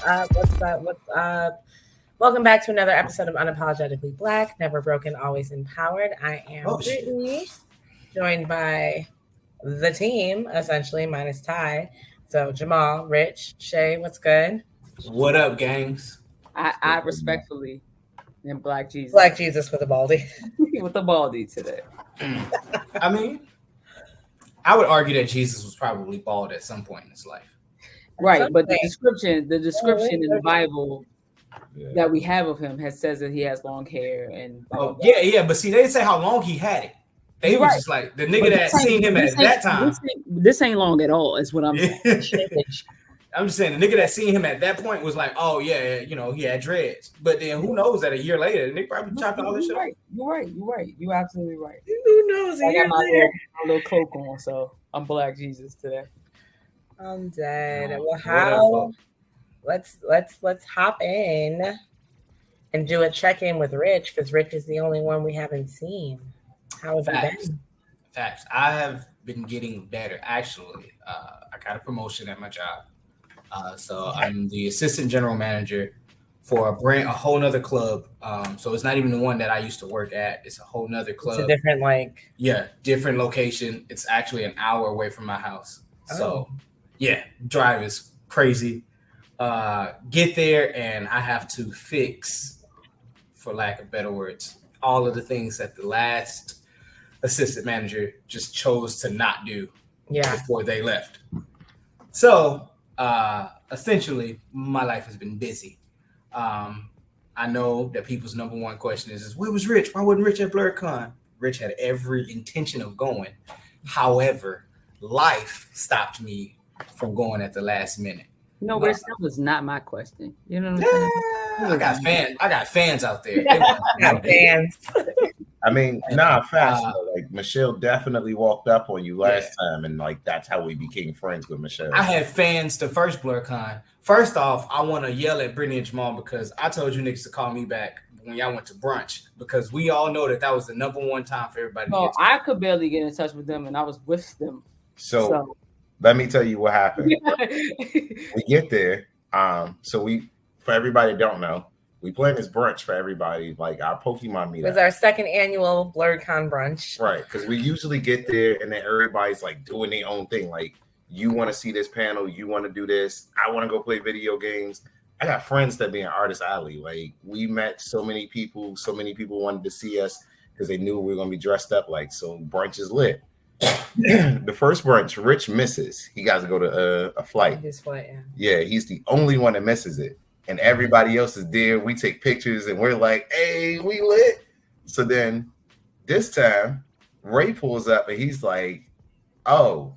up? What's up? Welcome back to another episode of Unapologetically Black, Never Broken, Always Empowered. I am Brittany, joined by the team, essentially, minus Ty. So Jamal, Rich, Chae, what's good? What up, gangs? I respectfully am Black Jesus. Black Jesus with a baldy. With a baldy today. I mean, I would argue that Jesus was probably bald at some point in his life. Right, but the description in the Bible that we have of him says that he has long hair and yeah, but see, they didn't say how long he had it. They was just like the nigga that seen him at that time. This ain't long at all, is what I'm saying. I'm just saying the nigga that seen him at that point was like, oh yeah, you know, he had dreads. But then who knows that a year later, the nigga probably chopped all this shit. You're right. You're absolutely right. Who knows? I got my little cloak on, so I'm Black Jesus today. I'm dead. Well, how? Let's hop in and do a check-in with Rich, because Rich is the only one we haven't seen. How has it been? Facts. I have been getting better. Actually, I got a promotion at my job. So I'm the assistant general manager for a whole nother club. So it's not even the one that I used to work at. It's a whole nother club. It's a different different location. It's actually an hour away from my house. So yeah, drive is crazy. Get there and I have to fix, for lack of better words, all of the things that the last assistant manager just chose to not do before they left. So essentially, my life has been busy. I know that people's number one question is where was Rich? Why wasn't Rich at Blerdcon? Rich had every intention of going. However, life stopped me from going at the last minute. No, Rich, that was not my question. You know what I'm saying? I got fans out there. Fans. I mean, fast. Like Michelle definitely walked up on you last time, and like that's how we became friends with Michelle. I had fans the first Blerdcon. First off, I want to yell at Brittany and Jamal because I told you niggas to call me back when y'all went to brunch, because we all know that was the number one time for everybody. No, I could barely get in touch with them, and I was with them. So let me tell you what happened. We get there. So for everybody that don't know, we plan this brunch for everybody, like our Pokemon meetup. It was our second annual Blerdcon brunch. Right, because we usually get there and then everybody's like doing their own thing. Like, you want to see this panel, you want to do this, I want to go play video games. I got friends that be in Artist Alley. Like, we met so many people wanted to see us because they knew we were going to be dressed up. Like, so brunch is lit. The first brunch, Rich misses. He got to go to a flight. His flight, yeah, he's the only one that misses it. And everybody else is there. We take pictures and we're like, hey, we lit. So then this time, Ray pulls up and he's like, oh,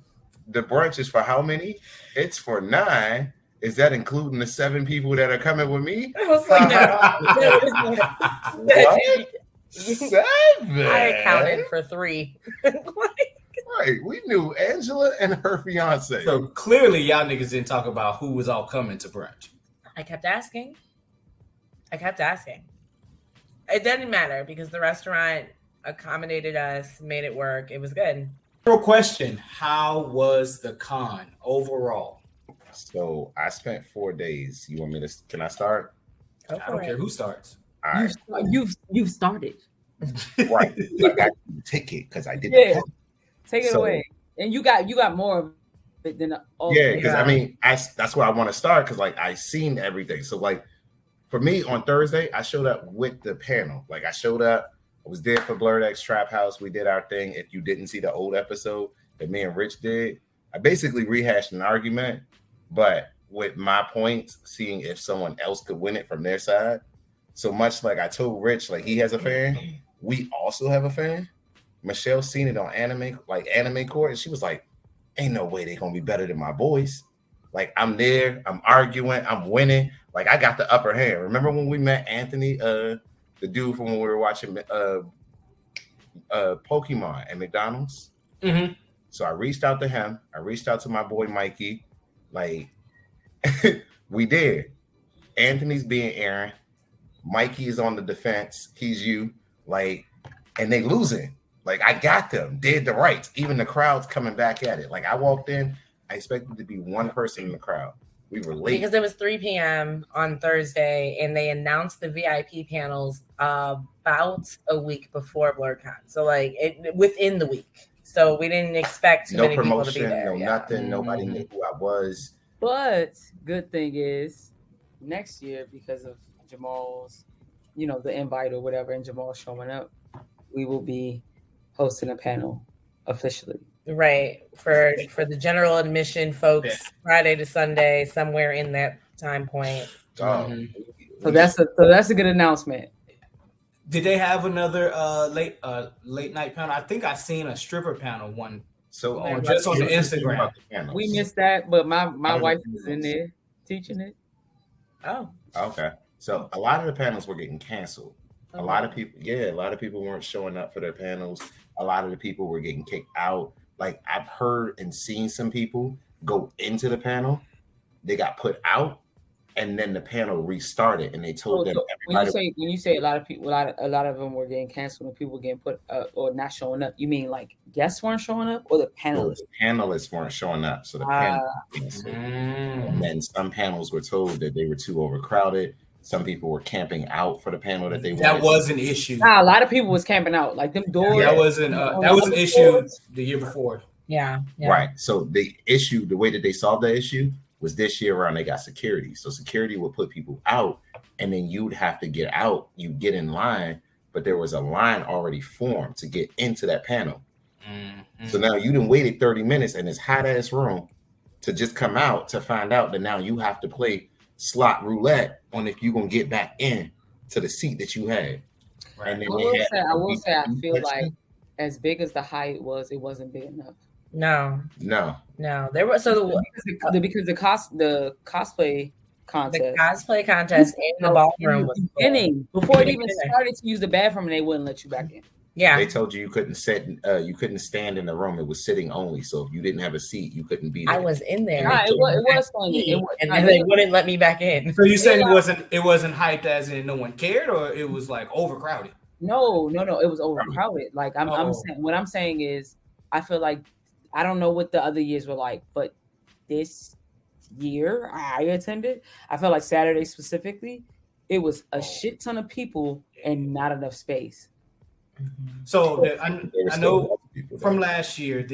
the brunch is for how many? It's for 9. Is that including the 7 people that are coming with me? I was like, no. What? 7? I accounted for 3. Right. We knew Angela and her fiance. So clearly y'all niggas didn't talk about who was all coming to brunch. I kept asking. It didn't matter because the restaurant accommodated us, made it work. It was good. Real question. How was the con overall? So I spent 4 days. You want me to, can I start? I don't care who starts. All right. You've started. Right. I got the ticket because I did that. Take it away. And you got more of it than all. Yeah, because I mean, that's where I want to start, because like I seen everything. So like for me on Thursday, I showed up with the panel. Like I showed up, I was there for Blerd X Trap House. We did our thing. If you didn't see the old episode that me and Rich did, I basically rehashed an argument, but with my points, seeing if someone else could win it from their side. So much like I told Rich, like he has a fan, we also have a fan. Michelle seen it on anime court, and she was like, ain't no way they're gonna be better than my boys. Like, I'm there, I'm arguing, I'm winning. Like, I got the upper hand. Remember when we met Anthony, the dude from when we were watching Pokemon at McDonald's? Mm-hmm. So I reached out to him. I reached out to my boy Mikey. Like, we did. Anthony's being Aaron. Mikey is on the defense. He's you. Like, and they losing. Like, I got them, did the rights. Even the crowd's coming back at it. Like, I walked in, I expected to be one person in the crowd. We were late because it was 3 p.m. on Thursday, and they announced the VIP panels about a week before Blerdcon. So like within the week. So we didn't expect too many people to be there. No nothing. Nobody knew who I was. But good thing is, next year, because of Jamal's, the invite or whatever, and Jamal showing up, we will be hosting a panel officially. Right, for the general admission folks, Friday to Sunday, somewhere in that time point. So that's a good announcement. Did they have another late night panel? I think I seen a stripper panel one. So just on the Instagram. We missed that, but my wife was in there teaching it. Oh, okay. So a lot of the panels were getting canceled. A lot of people weren't showing up for their panels. A lot of the people were getting kicked out. Like I've heard and seen some people go into the panel, they got put out, and then the panel restarted, and they told them. When you say a lot of people, a lot of them were getting canceled, and people getting put or not showing up. You mean like guests weren't showing up, or the panelists? The panelists weren't showing up, so the panel. And then some panels were told that they were too overcrowded. Some people were camping out for the panel that they wanted. That was an issue. A lot of people was camping out, like them doors. That was an issue the year before. Yeah. Right. So the way that they solved the issue was this year around they got security. So security would put people out, and then you'd have to get out. You get in line, but there was a line already formed to get into that panel. Mm-hmm. So now you done waited 30 minutes in this hot ass room to just come out to find out that now you have to play slot roulette on if you're gonna get back in to the seat that you had. Right. And then I will say I feel like as big as the height was, it wasn't big enough. No. There was because the cosplay contest. The cosplay contest in the ballroom was beginning before it even started to use the bathroom, and they wouldn't let you back in. Yeah, they told you couldn't stand in the room. It was sitting only. So if you didn't have a seat, you couldn't be there. I was in there. It was standing, and they wouldn't let me back in. So you saying it wasn't hyped as in no one cared, or it was like overcrowded? No, it was overcrowded. Like I'm saying, what I'm saying is, I feel like I don't know what the other years were like, but this year I attended, I felt like Saturday specifically, it was a shit ton of people and not enough space. So I know from last year,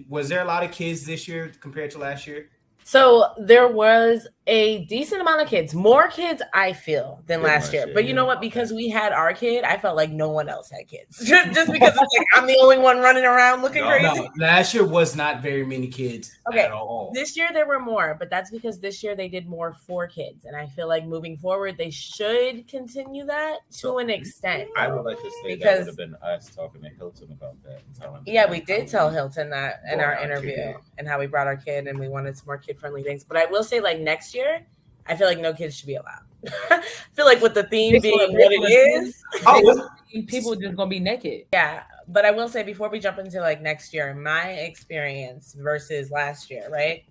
was there a lot of kids this year compared to last year? So there was a decent amount of kids, more kids I feel than last year. But you know what? Because we had our kid, I felt like no one else had kids. just because it's like I'm the only one running around looking crazy. No, last year was not very many kids at all. This year there were more, but that's because this year they did more for kids. And I feel like moving forward, they should continue that to an extent. I would like to say that would have been us talking to Hilton about that. Yeah, we did tell Hilton that in our interview and how we brought our kid and we wanted some more kid-friendly things. But I will say, like, next year, I feel like no kids should be allowed. I feel like with the theme being what it is, people are just gonna be naked. Yeah, but I will say before we jump into like next year, my experience versus last year, right?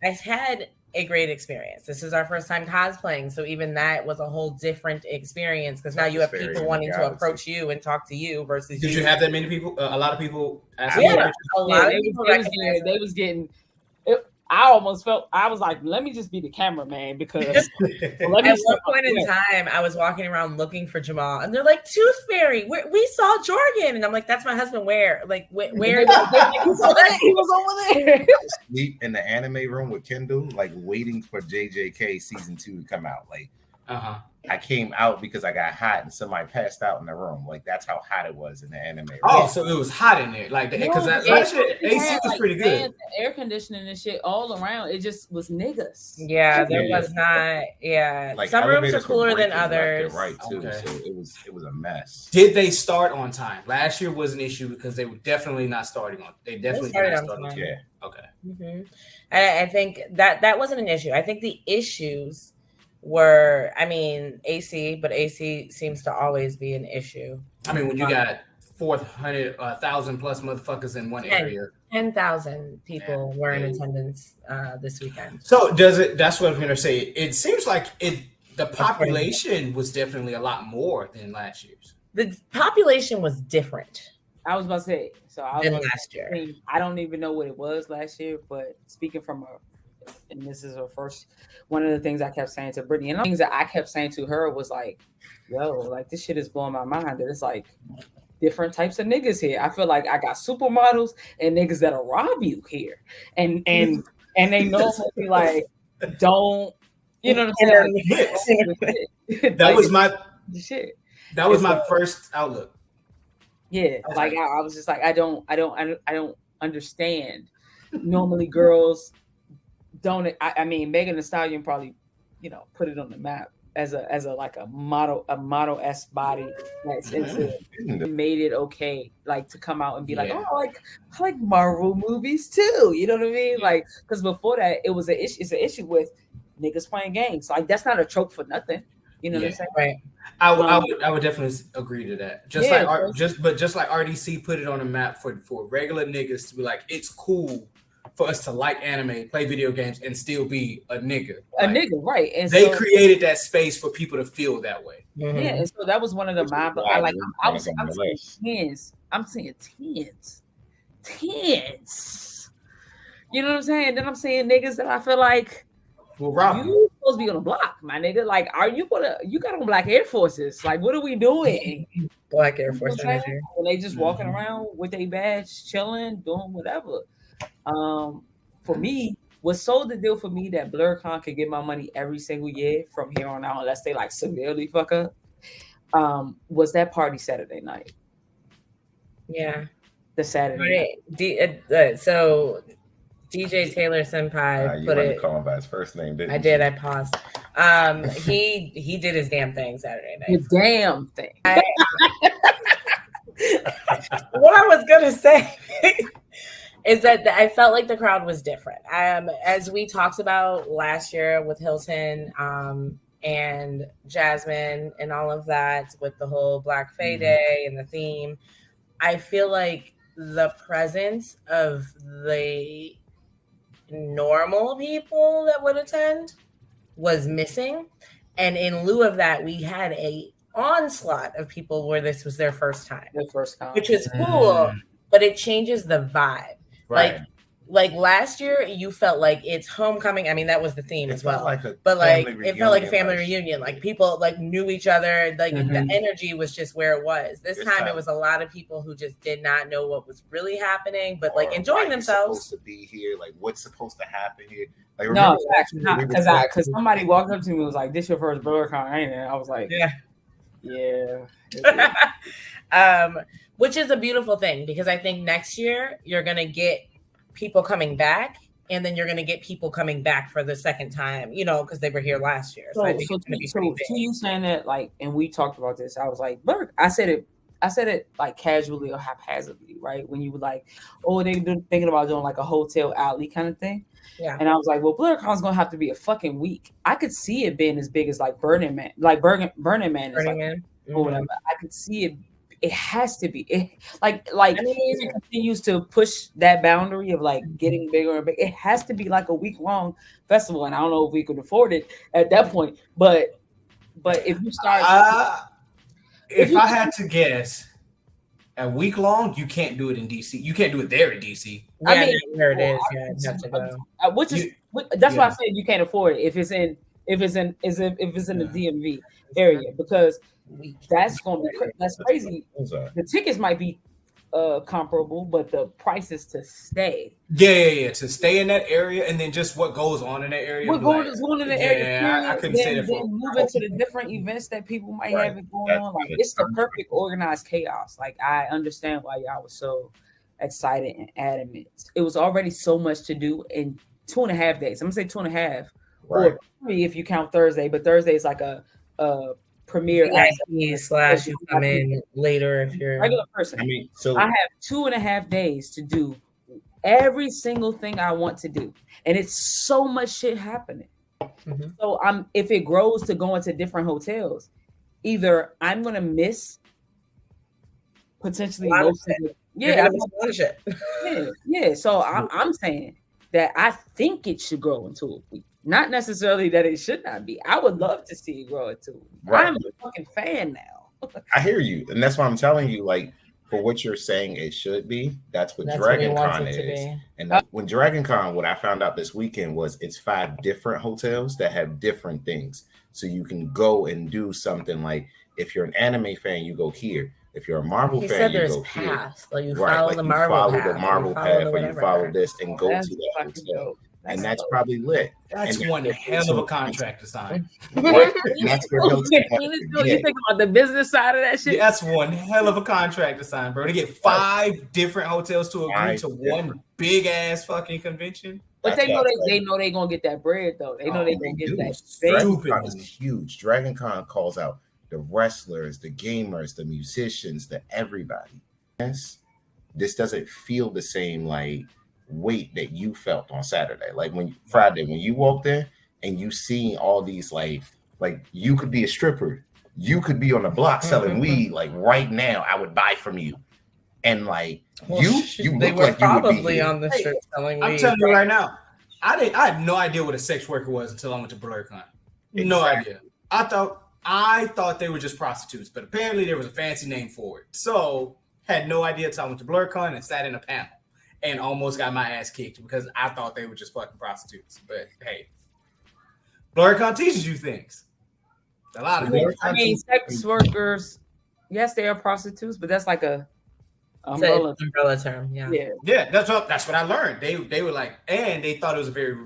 I had a great experience. This is our first time cosplaying, so even that was a whole different experience because now you have people wanting to approach you and talk to you versus. Did you have that many people? A lot of people asking. Yeah, a lot of people. They was getting. I almost felt I was like, let me just be the cameraman because at one point in time, I was walking around looking for Jamal, and they're like, "Tooth Fairy, we saw Jorgen," and I'm like, "That's my husband. Where? Like, where?" He was over there. Sleep in the anime room with Kendall, like waiting for JJK season 2 to come out. Like, I came out because I got hot and somebody passed out in the room. Like that's how hot it was in the anime room. Oh, so it was hot in there, like because last year AC was pretty good. Air conditioning and shit all around. It just was niggas. Yeah, there was not. Yeah, like some rooms are cooler than others. Right too. Okay. So it was a mess. Did they start on time? Last year was an issue because they were definitely not starting on. They definitely started on time. Yeah. Okay. Mm-hmm. I think that wasn't an issue. I think the issues were, I mean, AC, but AC seems to always be an issue. I mean, when you got 400,000 plus motherfuckers in one area, 10,000 people were in attendance this weekend. So that's what I was gonna say. It seems like the population was definitely a lot more than last year's. The population was different. I was about to say, than last year. I don't even know what it was last year, but speaking from and this is her first. One of the things I kept saying to Brittany, and the things that I kept saying to her was like, "Yo, like this shit is blowing my mind. That it's like different types of niggas here. I feel like I got supermodels and niggas that'll rob you here, and they normally like don't, you know what I'm saying? That was my shit. That was my first outlook. Yeah, like I was just like, I don't understand. Normally, girls don't. I mean, Megan Thee Stallion probably, put it on the map as a like a model-esque body that's made it okay, like to come out and be like, oh, I like Marvel movies too. You know what I mean? Like, because before that, it was it's an issue with niggas playing games. Like that's not a trope for nothing. You know what I'm saying? Right. I would definitely agree to that. Just like RDC put it on the map for regular niggas to be like, it's cool for us to like anime, play video games, and still be a nigga. Right? And they created that space for people to feel that way. Mm-hmm. Yeah, and so that was one of the I'm seeing tens. You know what I'm saying? Then I'm seeing niggas that I feel like. Well, Rob, you supposed to be on the block, my nigga. Like, you got on Black Air Forces. Like, what are we doing? Black Air Force energy. And they just walking around with their badge, chilling, doing whatever. For me, what sold the deal for me that Blerdcon could get my money every single year from here on out, unless they like severely fuck up, was that party Saturday night. Yeah. The Saturday night. So DJ Taylor Senpai put it. Call him by his first name, didn't you? I did. I paused. He did his damn thing Saturday night. His damn thing. What I was gonna say is that I felt like the crowd was different. As we talked about last year with Hilton and Jasmine and all of that, with the whole Black Fae Day and the theme, I feel like the presence of the normal people that would attend was missing, and in lieu of that, we had a onslaught of people where this was their first time, which was cool, but it changes the vibe. Right. Like last year, you felt like it's homecoming. I mean, that was the theme as well. But like, it felt like a family reunion. Like people like knew each other. Like the energy was just where it was. This time, it was a lot of people who just did not know what was really happening, but like enjoying themselves. Supposed to be here, like what's supposed to happen here? Like, no, because somebody walked up to me and was like, "This your first Blerdcon, ain't it?" I was like, "Yeah." Which is a beautiful thing, because I think next year you're going to get people coming back, and then you're going to get people coming back for the second time, because they were here last year. So I think it's going to be pretty big. You saying that, like, and we talked about this, I was like, Blerd, I said it like casually or haphazardly, right? When you were like, oh, they've been thinking about doing like a hotel alley kind of thing. Yeah. And I was like, well, Blerdcon's going to have to be a fucking week. I could see it being as big as like Burning Man. Like Burning Man is like, or whatever. I could see it. It has to be. It continues to push that boundary of like getting bigger and bigger. It has to be like a week-long festival, and I don't know if we could afford it at that point. But if you start, if I had to guess, a week long, you can't do it in DC. You can't do it there in DC. Yeah, I mean, where it is, you have to go. That's why I said you can't afford it if it's in the DMV area, because that's crazy. The tickets might be comparable, but the prices to stay. Yeah. To stay in that area, and then just what goes on in that area. What goes on in the area? I couldn't say that. Then move into the different events that people might have it going on. Like it's the perfect organized chaos. Like I understand why y'all was so excited and adamant. It was already so much to do in 2.5 days. I'm gonna say 2.5, or 3 if you count Thursday. But Thursday is like a premiere / you come in later if you're a regular person. I have 2.5 days to do every single thing I want to do, and it's so much shit happening. So if it grows to going to different hotels, either I'm gonna miss potentially So I'm saying that I think it should grow into a week. Not necessarily that it should not be. I would love to see it grow into. I'm a fucking fan now. I hear you, and that's why I'm telling you. Like for what you're saying it should be, that's what That's Dragon what Con it to is. be. And when Dragon Con, what I found out this weekend was it's 5 different hotels that have different things. So you can go and do something like, if you're an anime fan, you go here. If you're a Marvel fan, you go here. Like you Right, follow like the you Marvel follow path, the Marvel path, or you follow this and go That's to that fucking hotel. dope. And that's probably lit. That's And one hell of a contract to sign. Right? That's what Hilton You wanted to get. think about the business side of that shit? Yeah, that's one hell of a contract to sign, bro. To get 5 different hotels to agree to one big ass fucking convention. But they know they gonna get that bread though. They know they gonna get that. Dragon Con is huge. Dragon Con calls out the wrestlers, the gamers, the musicians, the everybody. This doesn't feel the same like weight that you felt on Saturday. Like when Friday, when you walked in and you see all these like you could be a stripper, you could be on the block selling weed. Like right now, I would buy from you. And like you they look were like probably you would be on the strip selling weed. I'm telling you right now, I had no idea what a sex worker was until I went to Blerdcon. No idea. I thought they were just prostitutes, but apparently there was a fancy name for it. So had no idea until I went to Blerdcon and sat in a panel and almost got my ass kicked because I thought they were just fucking prostitutes. But hey, Blerdcon teaches you things. A lot of things. I mean, sex workers, yes, they are prostitutes, but that's like a umbrella term. Yeah. That's what I learned. They were like, and they thought it was a very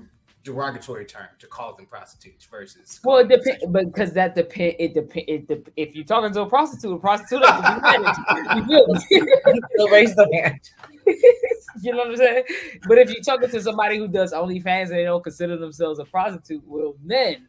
derogatory term to call them prostitutes versus. Well, it depends, but because that depend. It depend. If you're talking to a prostitute has to be managed. You feel me? They'll raise the hand. You know what I'm saying? But if you're talking to somebody who does OnlyFans and they don't consider themselves a prostitute, well, then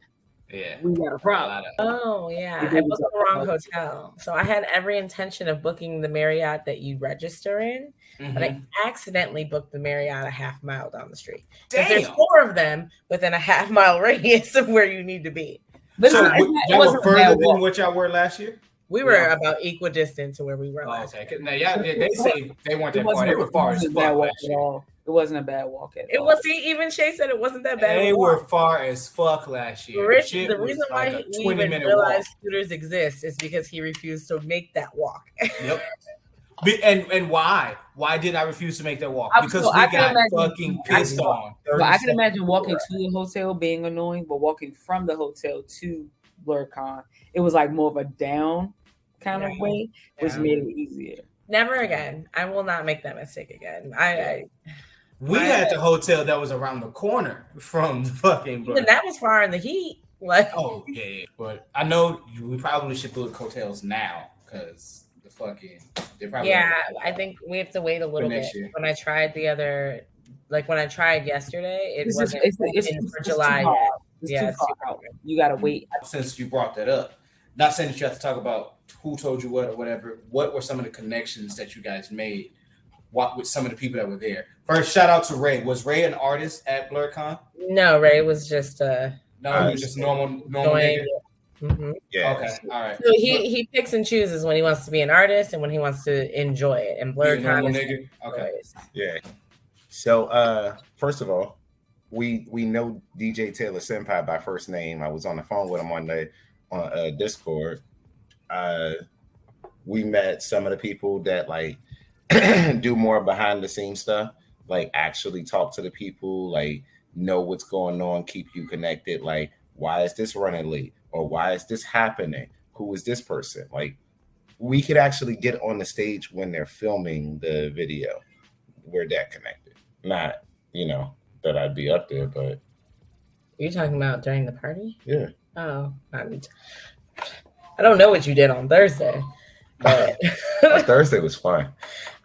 we got a problem. Oh yeah, I booked the wrong hotel. So I had every intention of booking the Marriott that you register in, but I accidentally booked the Marriott a half mile down the street. Because there's 4 of them within a half mile radius of where you need to be. But so y'all were further than what y'all were last year? We were about equidistant to where we were last year. Now, they say they weren't that far. They were far as fuck last year. It wasn't a bad walk at all. It was. Even Chae said it wasn't that bad. They were far as fuck last year. The reason why we even realized scooters exist is because he refused to make that walk. Yep. And why? Why did I refuse to make that walk? Because we got fucking pissed on. Well, I can imagine walking to the hotel being annoying, but walking from the hotel to Blerdcon, it was like more of a down kind of way, which made it easier. Never again. I will not make that mistake again. We had the hotel that was around the corner from the fucking. Even that was far in the heat. Like, but I know we probably should book hotels now because the fucking. I think we have to wait a little bit. When I tried when I tried yesterday, it wasn't for July yet. It's too far out. You gotta wait. Since you brought that up, not saying that you have to talk about who told you what or whatever. What were some of the connections that you guys made? What with some of the people that were there? First, shout out to Ray. Was Ray an artist at Blerdcon? No, Ray was just he was just normal nigga. Mm-hmm. Yeah. Okay. All right. So he picks and chooses when he wants to be an artist and when he wants to enjoy it. And Blerdcon nigga. Okay. Yeah. So first of all, we know DJ Taylor Senpai by first name. I was on the phone with him on Discord. We met some of the people that like do more behind the scenes stuff, like actually talk to the people, like know what's going on, keep you connected. Like, why is this running late? Or why is this happening? Who is this person? Like, we could actually get on the stage when they're filming the video. We're that connected. Not, that I'd be up there, but. You're talking about during the party? Yeah. Oh, I don't know what you did on Thursday, but Thursday was fun.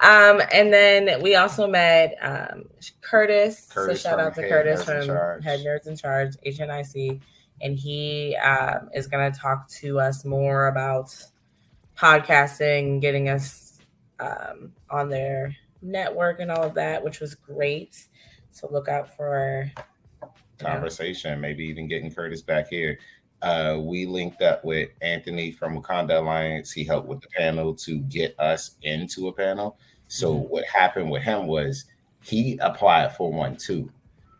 And then we also met Curtis. So shout out to Curtis from Head Nerds in Charge, HNIC. And he is going to talk to us more about podcasting, getting us on their network and all of that, which was great. So look out for conversation, maybe even getting Curtis back here. We linked up with Anthony from Wakanda Alliance. He helped with the panel to get us into a panel. So what happened with him was he applied for one too.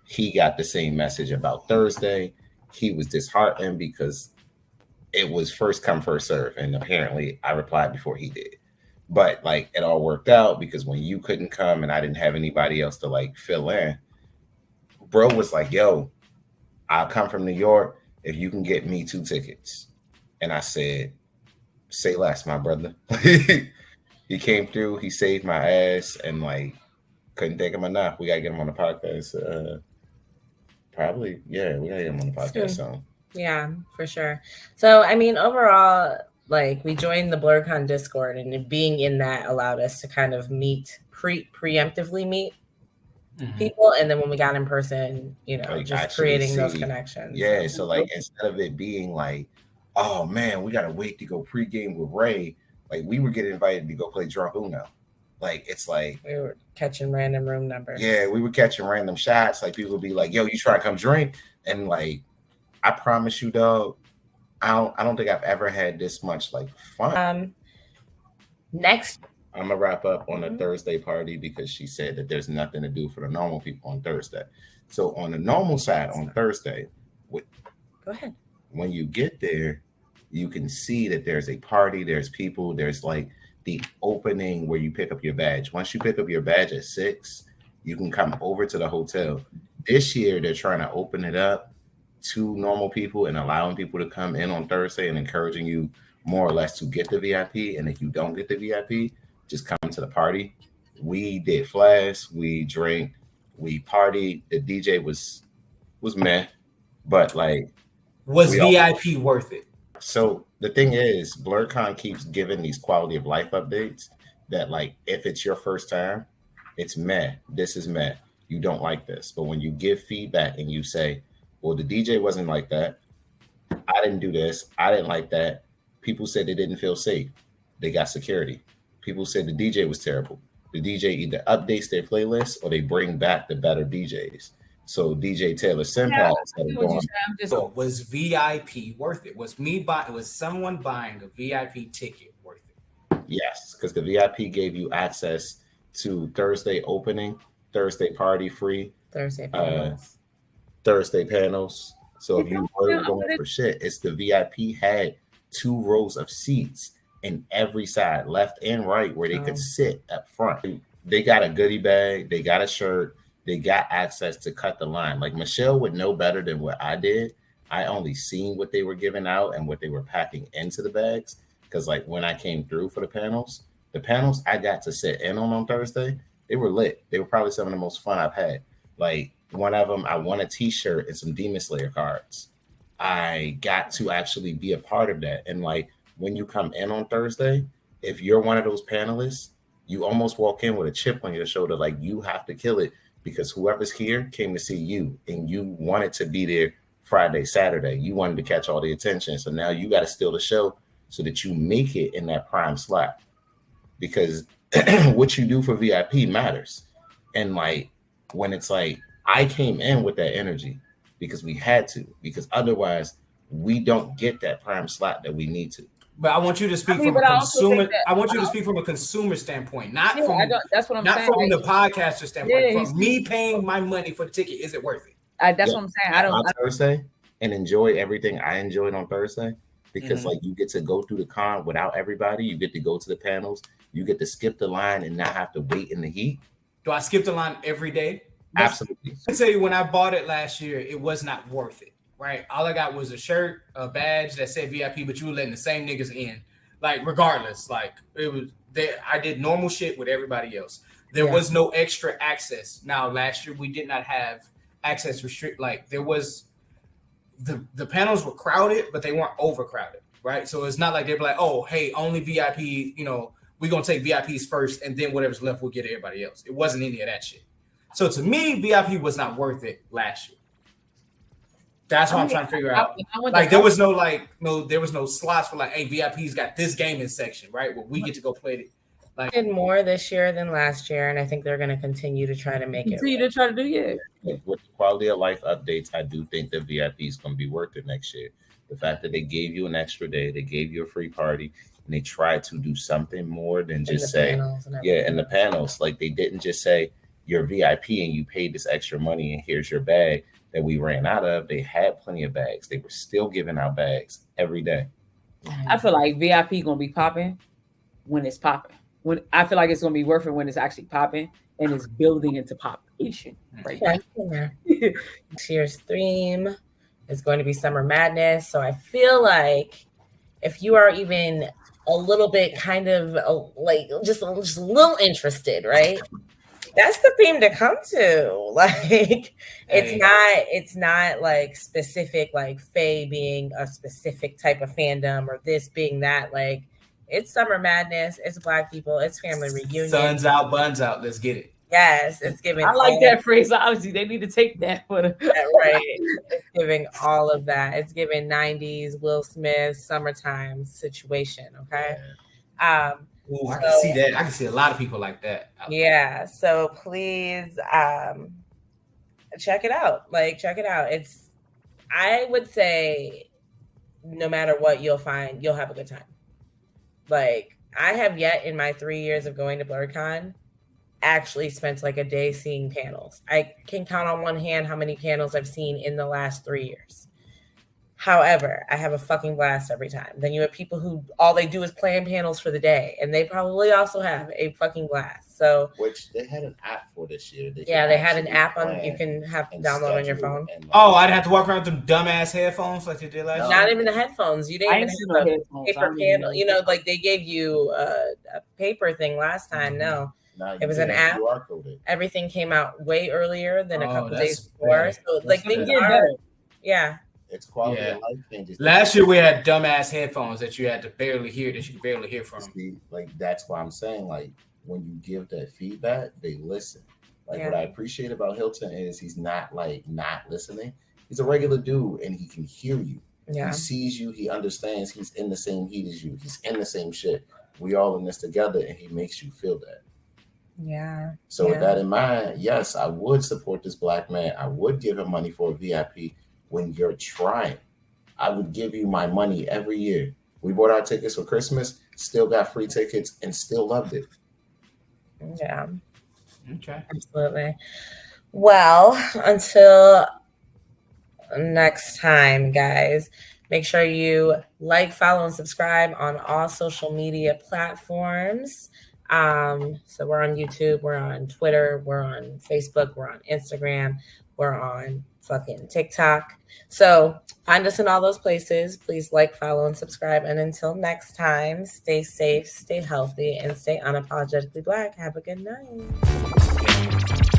He got the same message about Thursday. He was disheartened because it was first come, first serve. And apparently I replied before he did. But like it all worked out because when you couldn't come and I didn't have anybody else to like fill in, bro was like, yo, I'll come from New York if you can get me 2 tickets. And I said, say less, my brother. He came through, he saved my ass, and like couldn't thank him enough. We gotta get him on the podcast. Probably, yeah, we gotta get him on the podcast soon. Yeah, for sure. So I mean, overall, like we joined the Blerdcon Discord, and being in that allowed us to kind of meet preemptively meet people, and then when we got in person, you know, like just creating those connections. Yeah, so like instead of it being like, oh man, we gotta wait to go pregame with Ray, like we were getting invited to go play drunk Uno. Like it's like we were catching random room numbers. Yeah, we were catching random shots. Like people would be like, yo, you try to come drink, and like I promise you, dog, I don't think I've ever had this much like fun. Next, I'm gonna wrap up on a Thursday party because she said that there's nothing to do for the normal people on Thursday. So on the normal side on Thursday, go ahead. When you get there, you can see that there's a party, there's people, there's like the opening where you pick up your badge. Once you pick up your badge at 6, you can come over to the hotel. This year, they're trying to open it up to normal people and allowing people to come in on Thursday and encouraging you more or less to get the VIP. And if you don't get the VIP, just come to the party. We did flash, we drank, we partied. The DJ was meh, but like was VIP worth it? So the thing is, Blerdcon keeps giving these quality of life updates that like if it's your first time, it's meh. This is meh. You don't like this. But when you give feedback and you say, well, the DJ wasn't like that. I didn't do this. I didn't like that. People said they didn't feel safe. They got security. People said the DJ was terrible. The DJ either updates their playlist or they bring back the better DJs. So DJ Taylor Senpai was VIP worth it? Was someone buying a VIP ticket worth it? Yes, because the VIP gave you access to Thursday opening, Thursday party free, Thursday panels. Thursday panels. So if you were going for shit, it's the VIP had 2 rows of seats in every side, left and right, where they could sit up front. They got a goodie bag, they got a shirt, they got access to cut the line. Like Michelle would know better than what I did. I only seen what they were giving out and what they were packing into the bags. Because like when I came through for the panels I got to sit in on Thursday, they were lit. They were probably some of the most fun I've had. Like one of them, I won a t-shirt and some Demon Slayer cards. I got to actually be a part of that. And like when you come in on Thursday, if you're one of those panelists, you almost walk in with a chip on your shoulder, like you have to kill it because whoever's here came to see you and you wanted to be there Friday, Saturday. You wanted to catch all the attention. So now you got to steal the show so that you make it in that prime slot because what you do for VIP matters. And like when it's like, I came in with that energy because we had to, because otherwise we don't get that prime slot that we need to. But I want you to speak from a consumer. I want you to speak from a consumer standpoint, not from that's what I'm not saying. from the podcaster standpoint. From me paying my money for the ticket, is it worth it? That's what I'm saying. I don't Thursday and enjoy everything I enjoyed on Thursday because like you get to go through the con without everybody. You get to go to the panels. You get to skip the line and not have to wait in the heat. Do I skip the line every day? Absolutely. I tell you, when I bought it last year, it was not worth it. Right, all I got was a shirt, a badge that said VIP, but you were letting the same niggas in. Like, regardless, like it was there. I did normal shit with everybody else. There was no extra access. Now, last year we did not have access restrict. Like there was, the panels were crowded, but they weren't overcrowded. Right, so it's not like they'd be like, oh, hey, only VIP. You know, we're gonna take VIPs first, and then whatever's left we'll get everybody else. It wasn't any of that shit. So to me, VIP was not worth it last year. That's what I'm trying to figure out. Like there was no slots for like, hey, VIP's got this gaming section, right? Where we get to go play it. Like did more this year than last year, and I think they're going to continue to try to make it. Continue to try to do With the quality of life updates, I do think the VIP is going to be worth it next year. The fact that they gave you an extra day, they gave you a free party, and they tried to do something more than just say, and the panels, like they didn't just say you're VIP and you paid this extra money and here's your bag. That we ran out of. They had plenty of bags. They were still giving out bags every day. I feel like VIP gonna be popping when it's popping. when I feel like it's gonna be worth it when it's actually popping and it's building into population right now. Year's theme is going to be Summer Madness. So I feel like if you are even a little bit kind of like just a little interested, right? That's the theme to come to. Like it's not like specific, like Faye being a specific type of fandom or this being that. Like it's Summer Madness, it's Black people, it's family reunion. Suns out, buns out. Let's get it. Yes, it's giving. I like that phraseology. They need to take that for the right. It's giving all of that. It's giving 90s Will Smith summertime situation. Okay. Ooh, I can see that. I can see a lot of people like that. Yeah. So please check it out. Like, check it out. I would say no matter what you'll find, you'll have a good time. Like, I have yet in my 3 years of going to Blerdcon actually spent like a day seeing panels. I can count on one hand how many panels I've seen in the last 3 years. However, I have a fucking blast every time. Then you have people who all they do is plan panels for the day, and they probably also have a fucking blast. So, which they had an app for this year. They had an app on you can have download on your phone. I'd have to walk around with them dumbass headphones like they did last year. Not even the headphones. You didn't even have a paper panel. You know, like they gave you a paper thing last time. No. It was an app. Everything came out way earlier than a couple days before. So like things are, yeah. It's quality of life changes. Last year we had dumbass headphones that you had to barely hear, that you could barely hear from. Like that's why I'm saying, like when you give that feedback, they listen. Like what I appreciate about Hilton is he's not like not listening. He's a regular dude and he can hear you. Yeah. He sees you, he understands, he's in the same heat as you, he's in the same shit. We all in this together and he makes you feel that. Yeah. So with that in mind, yes, I would support this Black man. I would give him money for a VIP. When you're trying, I would give you my money every year. We bought our tickets for Christmas, still got free tickets, and still loved it. Yeah. Okay. Absolutely. Well, until next time, guys, make sure you like, follow, and subscribe on all social media platforms. So we're on YouTube, we're on Twitter, we're on Facebook, we're on Instagram, we're on fucking TikTok. So find us in all those places. Please like, follow, and subscribe. And until next time, stay safe, stay healthy, and stay unapologetically Black. Have a good night.